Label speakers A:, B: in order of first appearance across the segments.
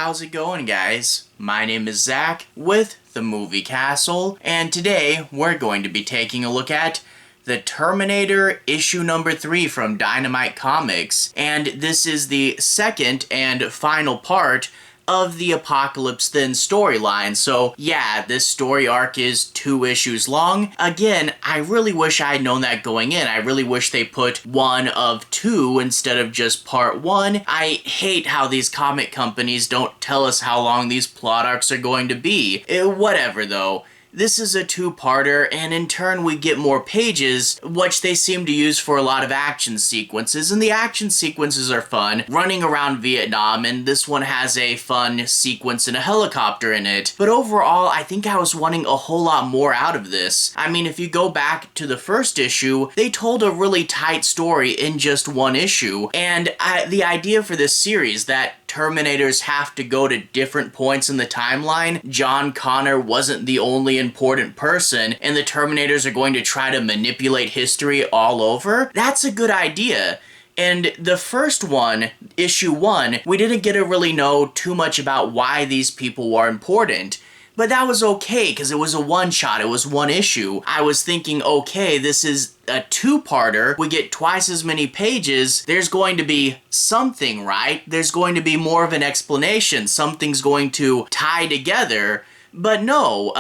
A: how's it going, guys? My name is Zach with the Movie Castle, and today we're going to be taking a look at the Terminator issue number 3 from Dynamite Comics, and this is the second and final part of the Apocalypse Then storyline. So yeah, this story arc is 2 issues long. Again, I really wish I had known that going in. I really wish they put 1 of 2 instead of just part 1. I hate how these comic companies don't tell us how long these plot arcs are going to be. Whatever though. This is a 2-parter, and in turn we get more pages, which they seem to use for a lot of action sequences, and the action sequences are fun, running around Vietnam, and this one has a fun sequence in a helicopter in it. But overall, I think I was wanting a whole lot more out of this. I mean, if you go back to the first issue, they told a really tight story in just 1 issue, and the idea for this series that Terminators have to go to different points in the timeline. John Connor wasn't the only important person, and the Terminators are going to try to manipulate history all over. That's a good idea. And the first one, issue 1, we didn't get to really know too much about why these people were important. But that was okay, because it was a one-shot, it was 1 issue. I was thinking, okay, this is a 2-parter, we get twice as many pages, there's going to be something, right? There's going to be more of an explanation, something's going to tie together. But no,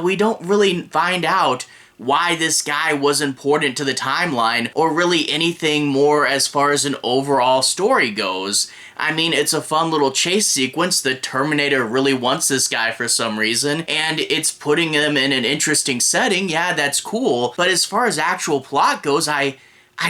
A: we don't really find out why this guy was important to the timeline, or really anything more as far as an overall story goes. I mean, it's a fun little chase sequence. The Terminator really wants this guy for some reason, and it's putting him in an interesting setting. Yeah, that's cool. But as far as actual plot goes, I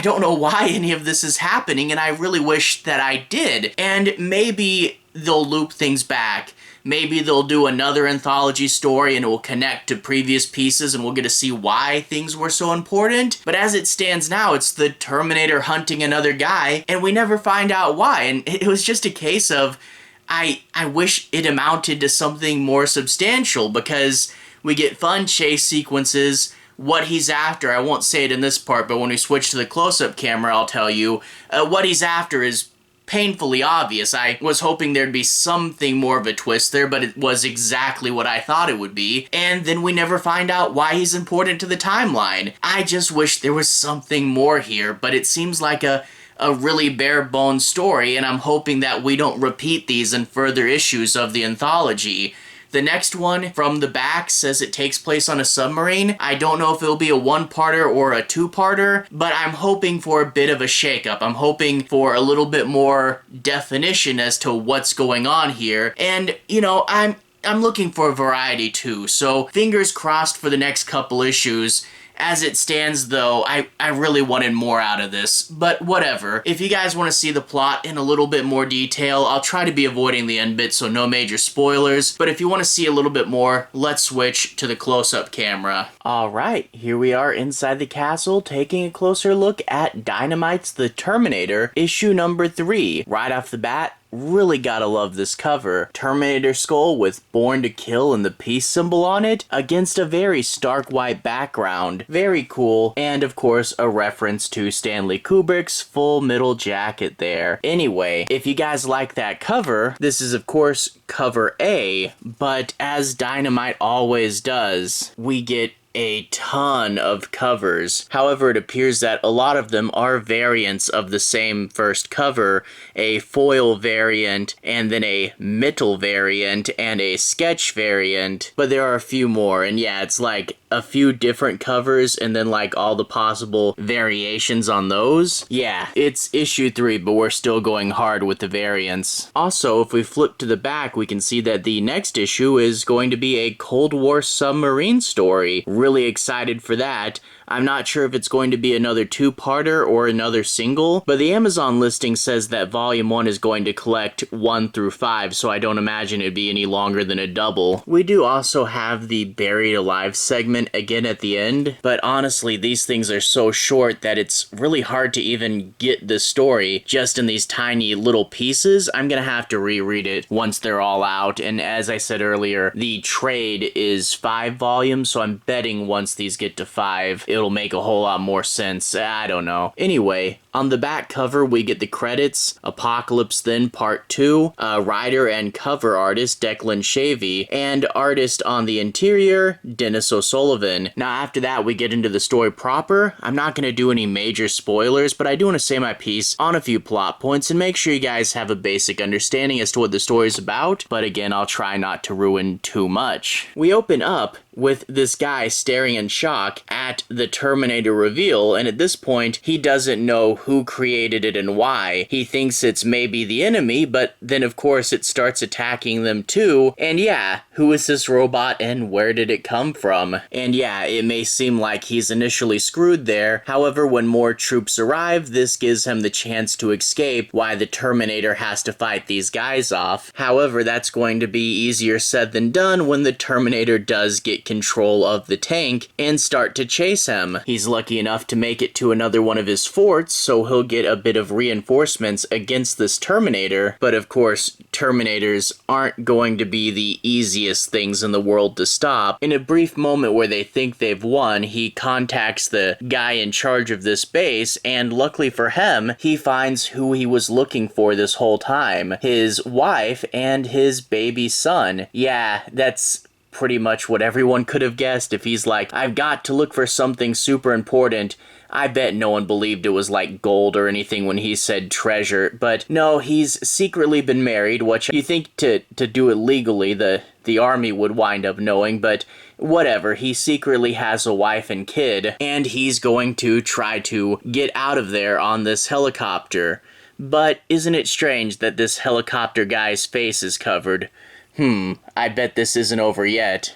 A: don't know why any of this is happening, and I really wish that I did. And maybe they'll loop things back. Maybe they'll do another anthology story and it will connect to previous pieces and we'll get to see why things were so important. But as it stands now, it's the Terminator hunting another guy and we never find out why. And it was just a case of, I wish it amounted to something more substantial, because we get fun chase sequences. What he's after, I won't say it in this part, but when we switch to the close-up camera, I'll tell you, what he's after is painfully obvious. I was hoping there'd be something more of a twist there, but it was exactly what I thought it would be. And then we never find out why he's important to the timeline. I just wish there was something more here, but it seems like a really bare-bones story, and I'm hoping that we don't repeat these in further issues of the anthology. The next one from the back says it takes place on a submarine. I don't know if it'll be a 1-parter or a 2-parter, but I'm hoping for a bit of a shakeup. I'm hoping for a little bit more definition as to what's going on here. And, you know, I'm looking for variety too, so fingers crossed for the next couple issues. As it stands, though, I really wanted more out of this, but whatever. If you guys want to see the plot in a little bit more detail, I'll try to be avoiding the end bit, so no major spoilers, but if you want to see a little bit more, let's switch to the close-up camera. Alright, here we are inside the castle, taking a closer look at Dynamite's The Terminator, issue number 3. Right off the bat, really gotta love this cover. Terminator skull with Born to Kill and the peace symbol on it against a very stark white background. Very cool, and of course a reference to Stanley Kubrick's Full Metal Jacket there. Anyway, if you guys like that cover, this is of course cover A, but as Dynamite always does, we get a ton of covers. However, it appears that a lot of them are variants of the same first cover, a foil variant, and then a metal variant, and a sketch variant, but there are a few more, and yeah, it's like a few different covers and then like all the possible variations on those. Yeah, it's issue 3, but we're still going hard with the variants. Also, if we flip to the back, we can see that the next issue is going to be a Cold War submarine story. Really excited for that. I'm not sure if it's going to be another 2-parter or another single, but the Amazon listing says that volume 1 is going to collect 1 through 5, so I don't imagine it'd be any longer than a double. We do also have the Buried Alive segment again at the end, but honestly, these things are so short that it's really hard to even get the story just in these tiny little pieces. I'm gonna have to reread it once they're all out, and as I said earlier, the trade is 5 volumes, so I'm betting once these get to 5, it'll make a whole lot more sense. I don't know. Anyway, On the back cover, we get the credits, Apocalypse Then Part 2, writer and cover artist Declan Shalvey, and artist on the interior, Dennis O'Sullivan. Now after that, we get into the story proper. I'm not going to do any major spoilers, but I do want to say my piece on a few plot points and make sure you guys have a basic understanding as to what the story is about, but again, I'll try not to ruin too much. We open up with this guy staring in shock at the Terminator reveal, and at this point, he doesn't know who created it and why. He thinks it's maybe the enemy, but then of course it starts attacking them too, and yeah, who is this robot and where did it come from? And yeah, it may seem like he's initially screwed there, however, when more troops arrive, this gives him the chance to escape why the Terminator has to fight these guys off. However, that's going to be easier said than done when the Terminator does get control of the tank and start to chase him. He's lucky enough to make it to another one of his forts, so he'll get a bit of reinforcements against this Terminator, but of course, Terminators aren't going to be the easiest things in the world to stop. In a brief moment where they think they've won, he contacts the guy in charge of this base, and luckily for him, he finds who he was looking for this whole time. His wife and his baby son. Yeah, that's pretty much what everyone could have guessed. If he's like, I've got to look for something super important, I bet no one believed it was like gold or anything when he said treasure. But no, he's secretly been married, which you think to do it legally, the army would wind up knowing, but whatever, he secretly has a wife and kid, and he's going to try to get out of there on this helicopter. But isn't it strange that this helicopter guy's face is covered? I bet this isn't over yet.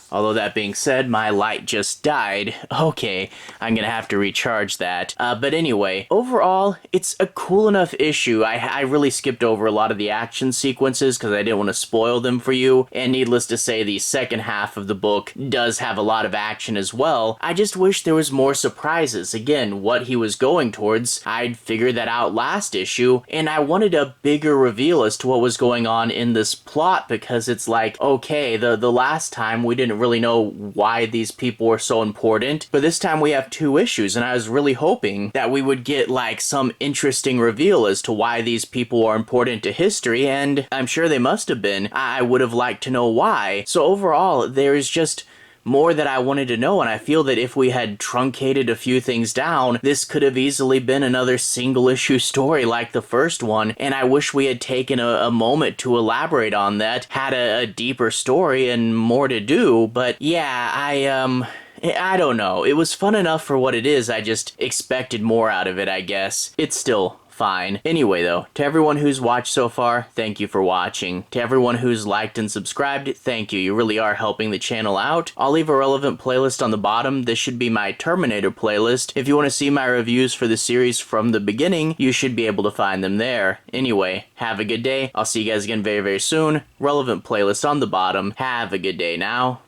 A: Although that being said, my light just died. Okay, I'm gonna have to recharge that. But anyway, overall, it's a cool enough issue. I really skipped over a lot of the action sequences because I didn't want to spoil them for you. And needless to say, the second half of the book does have a lot of action as well. I just wish there was more surprises. Again, what he was going towards, I'd figured that out last issue, and I wanted a bigger reveal as to what was going on in this plot, because it's like, okay, the last time we didn't really know why these people were so important, but this time we have 2 issues, and I was really hoping that we would get like some interesting reveal as to why these people are important to history, and I'm sure they must have been. I would have liked to know why. So overall, there's just more that I wanted to know, and I feel that if we had truncated a few things down, this could have easily been another single issue story like the first one, and I wish we had taken a moment to elaborate on that, had a deeper story and more to do. But yeah, I don't know. It was fun enough for what it is. I just expected more out of it, I guess. It's still fine. Anyway though, to everyone who's watched so far, thank you for watching. To everyone who's liked and subscribed, thank you. You really are helping the channel out. I'll leave a relevant playlist on the bottom. This should be my Terminator playlist. If you want to see my reviews for the series from the beginning, you should be able to find them there. Anyway, have a good day. I'll see you guys again very, very soon. Relevant playlist on the bottom. Have a good day now.